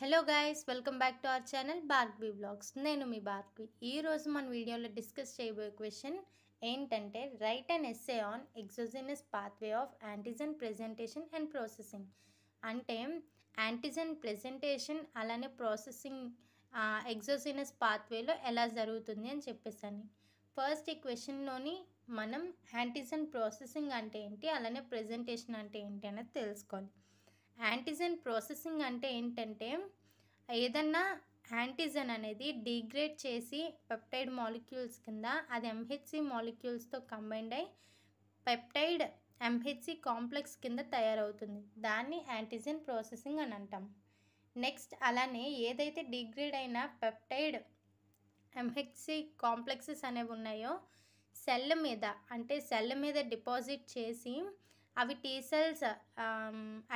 Hello guys, welcome back to our channel Bhargavi blogs. నేను మీ భార్గవి. ఈరోజు మన వీడియోలో డిస్కస్ చేయబోయే క్వశ్చన్ ఏంటంటే write and essay on exogenous pathway of antigen presentation and processing. అంటే యాంటీజెన్ ప్రెజెంటేషన్ అలానే ప్రాసెసింగ్ ఎగ్జోజెనస్ పాత్వేలో ఎలా జరుగుతుంది అని చెప్పేసాను. ఫస్ట్ ఈ క్వశ్చన్లోని మనం యాంటీజెన్ ప్రాసెసింగ్ అంటే ఏంటి, అలానే ప్రెజెంటేషన్ అంటే ఏంటి అనేది తెలుసుకోవాలి. యాంటీజెన్ ప్రాసెసింగ్ అంటే ఏంటంటే ఏదన్నా యాంటీజెన్ అనేది డిగ్రేడ్ చేసి పెప్టైడ్ మాలిక్యూల్స్ కింద అది ఎంహెచ్సి మాలిక్యూల్స్తో కంబైండ్ అయి పెప్టైడ్ ఎంహెచ్సి కాంప్లెక్స్ కింద తయారవుతుంది. దాన్ని యాంటీజెన్ ప్రాసెసింగ్ అని అంటాం. నెక్స్ట్ అలానే ఏదైతే డిగ్రేడ్ అయిన పెప్టైడ్ ఎంహెచ్సి కాంప్లెక్సెస్ అనేవి ఉన్నాయో సెల్ మీద డిపాజిట్ చేసి అవి టీ సెల్స్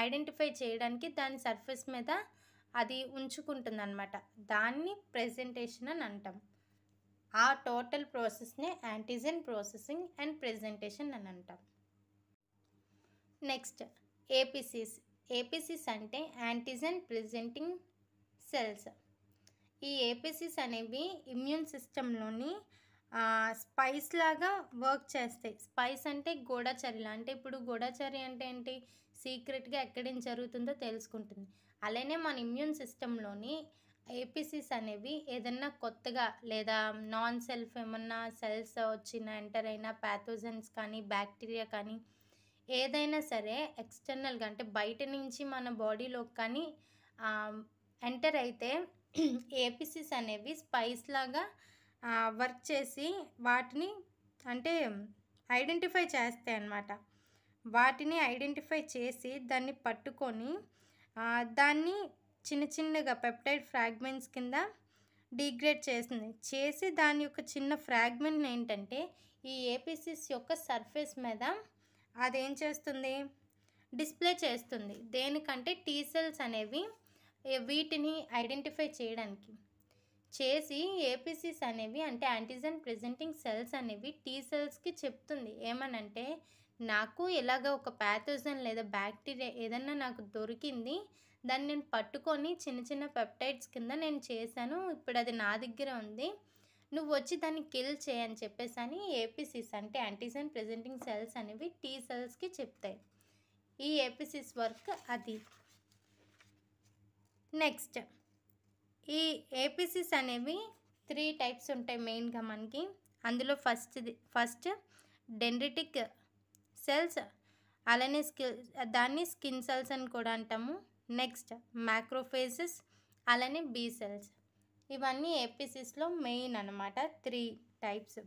ఐడెంటిఫై చేయడానికి దాని సర్ఫేస్ మీద అది ఉంచుకుంటుంది అనమాట. దాన్ని ప్రెజెంటేషన్ అని అంటాం. ఆ టోటల్ ప్రాసెస్నే యాంటీజెన్ ప్రాసెసింగ్ అండ్ ప్రెజెంటేషన్ అని అంటాం. నెక్స్ట్ ఏపీసీస్ అంటే యాంటీజెన్ ప్రెజెంటింగ్ సెల్స్. ఈ ఏపీసీస్ అనేవి ఇమ్యూన్ సిస్టంలోని స్పైస్ లాగా వర్క్ చేస్తాయి. స్పైస్ అంటే గూఢచర్యలు. అంటే ఇప్పుడు గూఢచర్య అంటే ఏంటి, సీక్రెట్గా ఎక్కడేం జరుగుతుందో తెలుసుకుంటుంది. అలానే మన ఇమ్యూన్ సిస్టంలోని ఏపీసీస్ అనేవి ఏదన్నా కొత్తగా లేదా నాన్ సెల్ఫ్ ఏమన్నా సెల్స్ వచ్చిన ఎంటర్ అయిన ప్యాథోజన్స్ కానీ బ్యాక్టీరియా కానీ ఏదైనా సరే ఎక్స్టర్నల్గా అంటే బయట నుంచి మన బాడీలోకి కానీ ఎంటర్ అయితే ఏపీసీస్ అనేవి స్పైస్ లాగా వర్క్ చేసి వాటిని అంటే ఐడెంటిఫై చేస్తాయి అన్నమాట. వాటిని ఐడెంటిఫై చేసి దాన్ని పట్టుకొని దాన్ని చిన్న చిన్నగా పెప్టైడ్ ఫ్రాగ్మెంట్స్ కింద డిగ్రేడ్ చేసి దాని యొక్క చిన్న ఫ్రాగ్మెంట్ ఏంటంటే ఈ ఏపీసీస్ యొక్క సర్ఫేస్ మీద అదేం చేస్తుంది, డిస్ప్లే చేస్తుంది. దేనికంటే టీ సెల్స్ అనేవి వీటిని ఐడెంటిఫై చేయడానికి చేసి ఏపీసీస్ అనేవి అంటే యాంటీజెన్ ప్రెజెంటింగ్ సెల్స్ అనేవి టీ సెల్స్కి చెప్తుంది ఏమనంటే నాకు ఇలాగ ఒక ప్యాథోజన్ లేదా బ్యాక్టీరియా ఏదన్నా నాకు దొరికింది, దాన్ని నేను పట్టుకొని చిన్న చిన్న పెప్టైడ్స్ కింద నేను చేశాను, ఇప్పుడు అది నా దగ్గర ఉంది, నువ్వు వచ్చి దాన్ని కిల్ చేయని చెప్పేసి అని ఏపీసీస్ అంటే యాంటీజెన్ ప్రెజెంటింగ్ సెల్స్ అనేవి టీ సెల్స్కి చెప్తాయి. ఈ ఏపీసీస్ వర్క్ అది. నెక్స్ట్ ఈ ఏపీసీస్ అనేవి 3 టైప్స్ ఉంటాయి మెయిన్గా మనకి. అందులో ఫస్ట్ డెండ్రిటిక్ సెల్స్, అలానే దాన్ని స్కిన్ సెల్స్ అని కూడా అంటాము. నెక్స్ట్ మ్యాక్రోఫేజెస్, అలానే బీ సెల్స్. ఇవన్నీ ఏపీసీస్లో మెయిన్ అనమాట, 3 టైప్స్.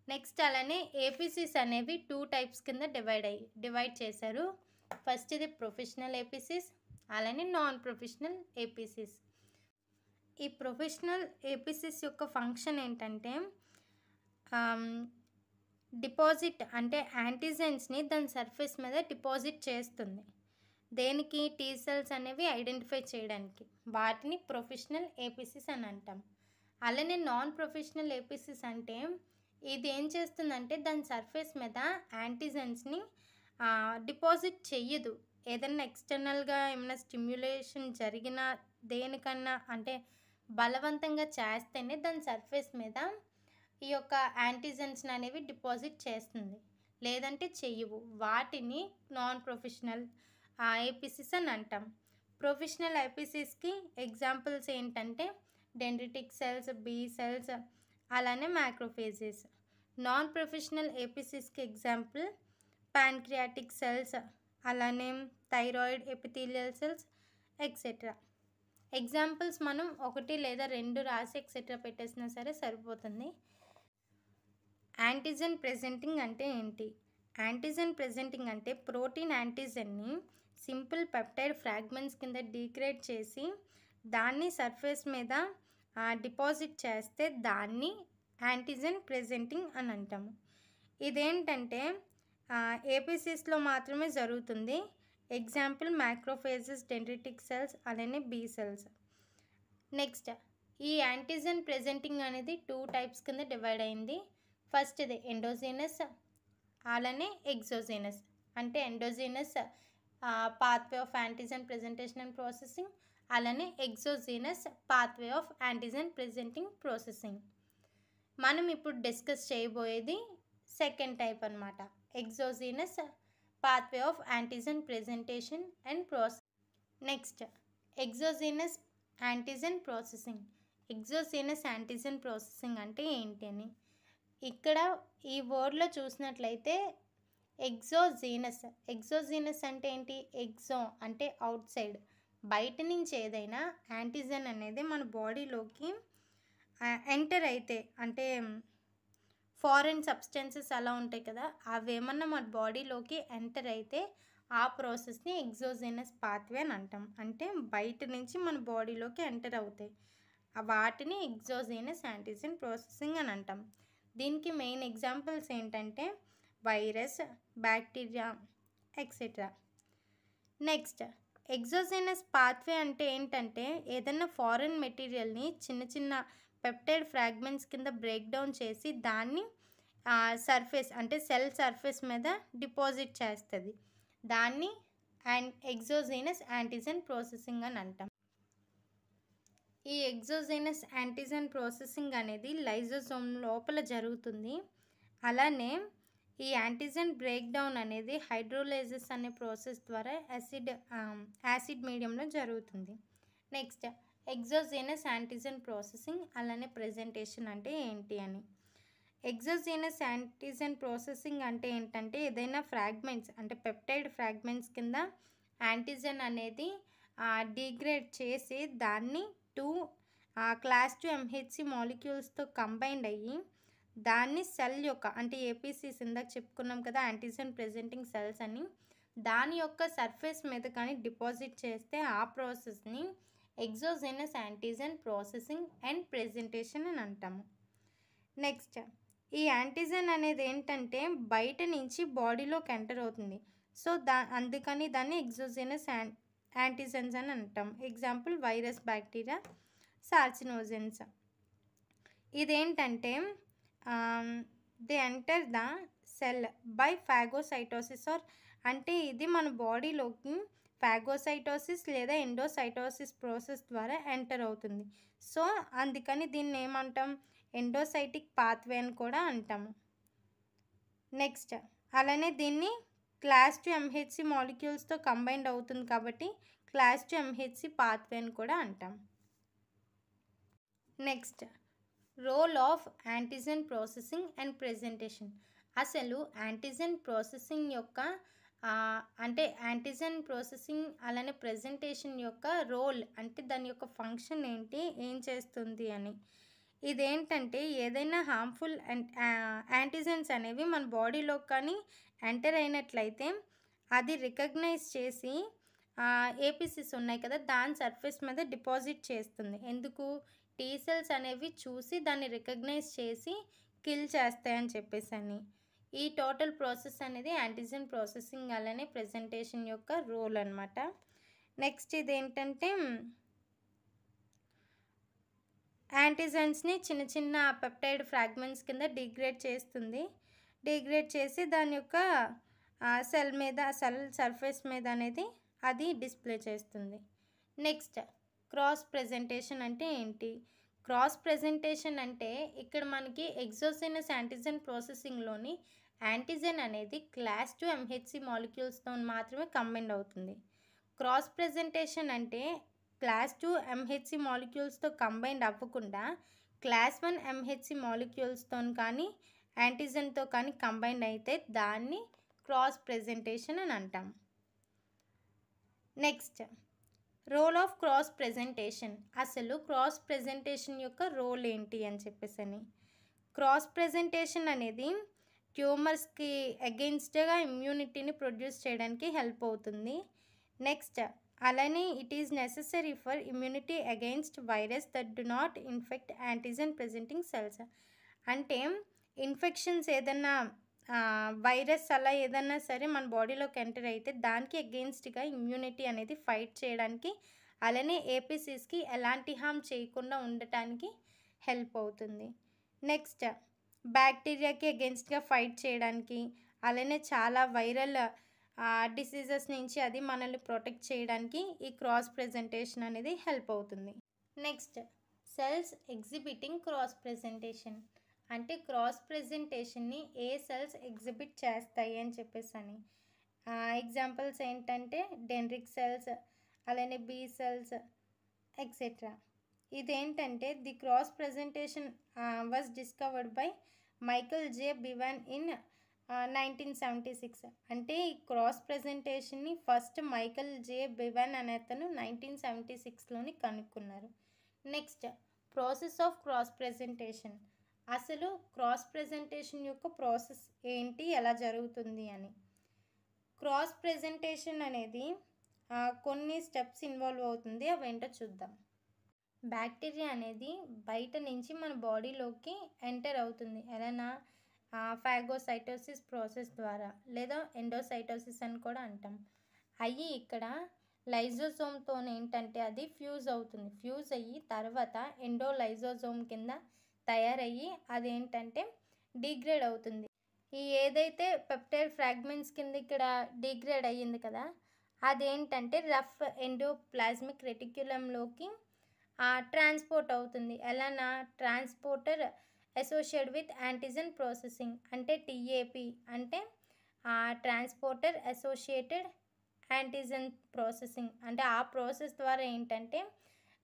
నెక్స్ట్ అలానే ఏపీసీస్ అనేవి 2 టైప్స్ కింద డివైడ్ చేశారు. ఫస్ట్ ఇది ప్రొఫెషనల్ ఏపీసీస్, అలానే నాన్ ప్రొఫెషనల్ ఏపీసీస్. ఈ ప్రొఫెషనల్ ఏపీసీస్ యొక్క ఫంక్షన్ ఏంటంటే డిపాజిట్ అంటే యాంటీజెన్స్ని దాని సర్ఫేస్ మీద డిపాజిట్ చేస్తుంది. దేనికి, టీ సెల్స్ అనేవి ఐడెంటిఫై చేయడానికి. వాటిని ప్రొఫెషనల్ ఏపీసీస్ అని అంటాం. అలానే నాన్ ప్రొఫెషనల్ ఏపీసీస్ అంటే ఇది ఏం చేస్తుందంటే దాని సర్ఫేస్ మీద యాంటీజెన్స్ని డిపాజిట్ చెయ్యదు. ఏదన్నా ఎక్స్టర్నల్గా ఏమైనా స్టిమ్యులేషన్ జరిగినా దేనికన్నా అంటే బలవంతంగా చేస్తేనే దాని సర్ఫేస్ మీద ఈ యొక్క యాంటీజెన్స్ అనేవి డిపాజిట్ చేస్తుంది, లేదంటే చెయ్యవు. వాటిని నాన్ ప్రొఫెషనల్ ఏపీసీస్ అని అంటాం. ప్రొఫెషనల్ ఏపీసీస్కి ఎగ్జాంపుల్స్ ఏంటంటే డెండ్రిటిక్ సెల్స్, బీ సెల్స్, అలానే మ్యాక్రోఫేజెస్. నాన్ ప్రొఫెషనల్ ఏపీసీస్కి ఎగ్జాంపుల్ ప్యాన్క్రియాటిక్ సెల్స్, అలానే thyroid epithelial cells etcetera. Examples మనం 1 లేదా 2 రాసి ఎక్సెట్రా పెట్టేసినా సరే సరిపోతుంది. యాంటీజెన్ ప్రెజెంటింగ్ అంటే ఏంటి? యాంటీజెన్ ప్రెజెంటింగ్ అంటే ప్రోటీన్ యాంటీజెన్ని సింపుల్ పెప్టైడ్ ఫ్రాగ్మెంట్స్ కింద డిగ్రేడ్ చేసి దాన్ని సర్ఫేస్ మీద డిపాజిట్ చేస్తే దాన్ని యాంటీజెన్ ప్రెజెంటింగ్ అని అంటాము. ఇదేంటంటే ఏపీసీస్లో మాత్రమే జరుగుతుంది. ఎగ్జాంపుల్ మ్యాక్రోఫేజెస్, డెండ్రిటిక్ సెల్స్, అలానే బీ సెల్స్. నెక్స్ట్ ఈ యాంటీజెన్ ప్రెజెంటింగ్ అనేది 2 టైప్స్ కింద డివైడ్ అయింది. ఫస్ట్ ఇది ఎండోజీనస్, అలానే ఎగ్జోజీనస్. అంటే endogenous pathway of antigen presentation and processing, అలానే exogenous pathway of antigen presenting processing. మనం ఇప్పుడు డిస్కస్ చేయబోయేది సెకండ్ టైప్ అనమాట, exogenous pathway of antigen presentation and process. Next exogenous antigen processing. Exogenous antigen processing అంటే ఏంటి అని ఇక్కడ ఈ వర్డ్లో చూసినట్లయితే ఎగ్జోజీనస్ అంటే ఏంటి? ఎగ్జో అంటే అవుట్ సైడ్, బయట నుంచి ఏదైనా యాంటీజెన్ అనేది మన బాడీలోకి ఎంటర్ అయితే, అంటే ఫారెన్ సబ్స్టెన్సెస్ అలా ఉంటాయి కదా, అవి ఏమన్నా మన బాడీలోకి ఎంటర్ అయితే ఆ ప్రాసెస్ని ఎగ్జోజీనస్ పాత్వే అని అంటాం. అంటే బయట నుంచి మన బాడీలోకి ఎంటర్ అవుతాయి, వాటిని ఎగ్జోజీనస్ యాంటీజెన్ ప్రాసెసింగ్ అని అంటాం. దీనికి మెయిన్ ఎగ్జాంపుల్స్ ఏంటంటే virus, bacteria, etcetera. Next exogenous pathway అంటే ఏంటంటే ఏదైనా ఫారెన్ మెటీరియల్ని చిన్న చిన్న పెప్టైడ్ ఫ్రాగ్మెంట్స్ కింద బ్రేక్ డౌన్ చేసి దాన్ని సర్ఫేస్ అంటే సెల్ సర్ఫేస్ మీద డిపాజిట్ చేస్తుంది, దాన్ని ఎగ్జోజీనస్ యాంటీజెన్ ప్రాసెసింగ్ అని అంటాం. ఈ ఎగ్జోజీనస్ యాంటీజెన్ ప్రాసెసింగ్ అనేది లైజోజోమ్ లోపల జరుగుతుంది. అలానే ఈ యాంటీజెన్ బ్రేక్ డౌన్ అనేది హైడ్రోలైజెస్ అనే ప్రాసెస్ ద్వారా యాసిడ్ మీడియంలో జరుగుతుంది. నెక్స్ట్ ఎగ్జోజీనస్ యాంటీజెన్ ప్రాసెసింగ్ అలానే ప్రెజెంటేషన్ అంటే ఏంటి అని. ఎగ్జోజీనస్ యాంటీజెన్ ప్రాసెసింగ్ అంటే ఏంటంటే ఏదైనా ఫ్రాగ్మెంట్స్ అంటే పెప్టైడ్ ఫ్రాగ్మెంట్స్ కింద యాంటీజెన్ అనేది డిగ్రేడ్ చేసి దాన్ని 2 క్లాస్ 2 MHC మాలిక్యూల్స్తో కంబైండ్ అయ్యి దాన్ని సెల్ యొక్క అంటే ఏపీసీస్ ఇందాక చెప్పుకున్నాం కదా యాంటీజెన్ ప్రెజెంటింగ్ సెల్స్ అని, దాని యొక్క సర్ఫేస్ మీద కానీ డిపాజిట్ చేస్తే ఆ ప్రాసెస్ని exogenous antigen processing and presentation అని అంటాము. నెక్స్ట్ ఈ యాంటీజెన్ అనేది ఏంటంటే బయట నుంచి బాడీలోకి ఎంటర్ అవుతుంది, సో అందుకని దాన్ని ఎగ్జోజీనస్ యాంటీజెన్స్ అని అంటాం. Example virus, bacteria, carcinogens. ఇదేంటంటే they enter the cell by phagocytosis or అంటే ఇది మన బాడీలోకి ఫాగోసైటోసిస్ లేదా ఎండోసైటోసిస్ ప్రాసెస్ ద్వారా ఎంటర్ అవుతుంది. సో అందుకని దీన్ని ఏమంటాం? ఎండోసైటిక్ పాత్వే అని కూడా అంటాము. నెక్స్ట్ అలానే దీన్ని క్లాస్ 2 MHC మాలిక్యూల్స్తో కంబైండ్ అవుతుంది కాబట్టి క్లాస్ 2 MHC పాత్వే అని కూడా అంటాం. Next role of antigen processing and presentation. అసలు యాంటీజెన్ ప్రాసెసింగ్ యొక్క అంటే యాంటీజెన్ ప్రాసెసింగ్ అలానే ప్రెజెంటేషన్ యొక్క రోల్ అంటే దాని యొక్క ఫంక్షన్ ఏంటి, ఏం చేస్తుంది అని. ఇదేంటంటే ఏదైనా హార్మ్ఫుల్ యాంటీజెన్స్ అనేవి మన బాడీలో కానీ ఎంటర్ అయినట్లయితే అది రికగ్నైజ్ చేసి ఏపీసీస్ ఉన్నాయి కదా దాని సర్ఫేస్ మీద డిపాజిట్ చేస్తుంది. ఎందుకు? టీ సెల్స్ అనేవి చూసి దాన్ని రికగ్నైజ్ చేసి కిల్ చేస్తాయని చెప్పేసి అని. ఈ టోటల్ ప్రాసెస్ అనేది యాంటీజెన్ ప్రాసెసింగ్ అలానే ప్రెజెంటేషన్ యొక్క రోల్ అనమాట. నెక్స్ట్ ఇదేంటంటే యాంటీజెన్స్ని చిన్న చిన్న పెప్టైడ్ ఫ్రాగ్మెంట్స్ కింద డిగ్రేడ్ చేస్తుంది, డిగ్రేడ్ చేసి దాని యొక్క సెల్ మీద సెల్ సర్ఫేస్ మీద అనేది అది డిస్ప్లే చేస్తుంది. నెక్స్ట్ క్రాస్ ప్రెజెంటేషన్ అంటే ఏంటి? క్రాస్ ప్రెజెంటేషన్ అంటే ఇక్కడ మనకి ఎగ్జోజీనస్ యాంటీజెన్ ప్రాసెసింగ్లోని యాంటీజెన్ అనేది క్లాస్ 2 MHC మాలిక్యూల్స్తో మాత్రమే కంబైండ్ అవుతుంది. క్రాస్ ప్రెజెంటేషన్ అంటే క్లాస్ 2 MHC మాలిక్యూల్స్తో కంబైండ్ అవ్వకుండా క్లాస్ 1 MHC మాలిక్యూల్స్తో కానీ యాంటీజెన్తో కానీ కంబైండ్ అయితే దాన్ని క్రాస్ ప్రెజెంటేషన్ అని అంటాం. Next role of cross presentation. అసలు క్రాస్ ప్రెజెంటేషన్ యొక్క రోల్ ఏంటి అని చెప్పేసి అని. క్రాస్ ప్రెజెంటేషన్ అనేది ట్యూమర్స్కి అగెయిన్స్ట్గా ఇమ్యూనిటీని ప్రొడ్యూస్ చేయడానికి హెల్ప్ అవుతుంది. నెక్స్ట్ అలానే it is necessary for immunity against virus that do not infect antigen presenting cells. అంటే ఇన్ఫెక్షన్స్ ఏదన్నా వైరస్ అలా ఏదన్నా సరే మన బాడీలోకి ఎంటర్ అయితే దానికి అగెయిన్స్ట్గా ఇమ్యూనిటీ అనేది ఫైట్ చేయడానికి అలానే ఏపీసీస్కి ఎలాంటి హామ్ చేయకుండా ఉండటానికి హెల్ప్ అవుతుంది. నెక్స్ట్ బ్యాక్టీరియాకి అగెయిన్స్ట్గా ఫైట్ చేయడానికి అలానే చాలా వైరల్ డిసీజెస్ నుంచి అది మనల్ని ప్రొటెక్ట్ చేయడానికి ఈ క్రాస్ ప్రెజెంటేషన్ అనేది హెల్ప్ అవుతుంది. Next, cells exhibiting cross presentation. అంటే క్రాస్ ప్రెజెంటేషన్ని ఏ సెల్స్ ఎగ్జిబిట్ చేస్తాయి అని చెప్పేసి. ఎగ్జాంపుల్స్ ఏంటంటే డెండ్రిక్ సెల్స్, అలానే బీ సెల్స్ ఎక్సెట్రా. ఇదేంటంటే the cross presentation was discovered by Michael J Bevan in 1976. అంటే ఈ క్రాస్ ప్రెజెంటేషన్ని ఫస్ట్ మైకల్ జే బివాన్ అనే అతను 1976లోని కనుక్కున్నారు. Next, process of cross presentation. అసలు క్రాస్ ప్రెజెంటేషన్ యొక్క ప్రాసెస్ ఏంటి, ఎలా జరుగుతుంది అని. క్రాస్ ప్రెజెంటేషన్ అనేది కొన్ని స్టెప్స్ ఇన్వాల్వ్ అవుతుంది, అవేంటో చూద్దాం. బ్యాక్టీరియా అనేది బయట నుంచి మన బాడీలోకి ఎంటర్ అవుతుంది. ఎలానా ఫాగోసైటోసిస్ ప్రాసెస్ ద్వారా, లేదా ఎండోసైటోసిస్ అని కూడా అంటాం. అయ్యి ఇక్కడ లైజోజోమ్తో ఏంటంటే అది ఫ్యూజ్ అవుతుంది. ఫ్యూజ్ అయ్యి తర్వాత ఎండోలైజోజోమ్ కింద తయారయ్యి అదేంటంటే డిగ్రేడ్ అవుతుంది. ఈ ఏదైతే పెప్టైడ్ ఫ్రాగ్మెంట్స్ కింద ఇక్కడ డిగ్రేడ్ అయ్యింది కదా, అదేంటంటే రఫ్ ఎండోప్లాస్మిక్ రెటిక్యులంలోకి ట్రాన్స్పోర్ట్ అవుతుంది. ఎలానా transporter associated with antigen processing, అంటే టీఏపి, అంటే ట్రాన్స్పోర్టర్ అసోసియేటెడ్ యాంటిజెన్ ప్రాసెసింగ్. అంటే ఆ ప్రాసెస్ ద్వారా ఏంటంటే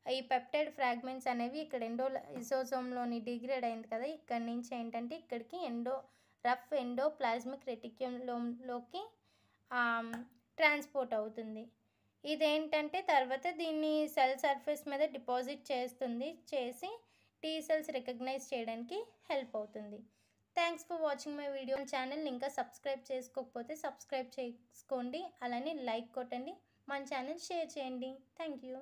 ఈ పెప్టైడ్ ఫ్రాగ్మెంట్స్ అనేవి ఇక్కడ ఎండోలైజోజోమ్లోని డిగ్రేడ్ అయింది కదా, ఇక్కడి నుంచి ఏంటంటే ఇక్కడికి రఫ్ ఎండోప్లాస్మిక్ రెటిక్యులంలోకి ట్రాన్స్పోర్ట్ అవుతుంది. ఇదేంటంటే తర్వాత దీన్ని సెల్ సర్ఫేస్ మీద డిపాజిట్ చేసి టీ సెల్స్ రికగ్నైజ్ చేయడానికి హెల్ప్ అవుతుంది. Thanks for watching my video. ఛానల్ని ఇంకా సబ్స్క్రైబ్ చేసుకోకపోతే సబ్స్క్రైబ్ చేసుకోండి, అలానే లైక్ కొట్టండి, మన ఛానల్ షేర్ చేయండి. Thank you.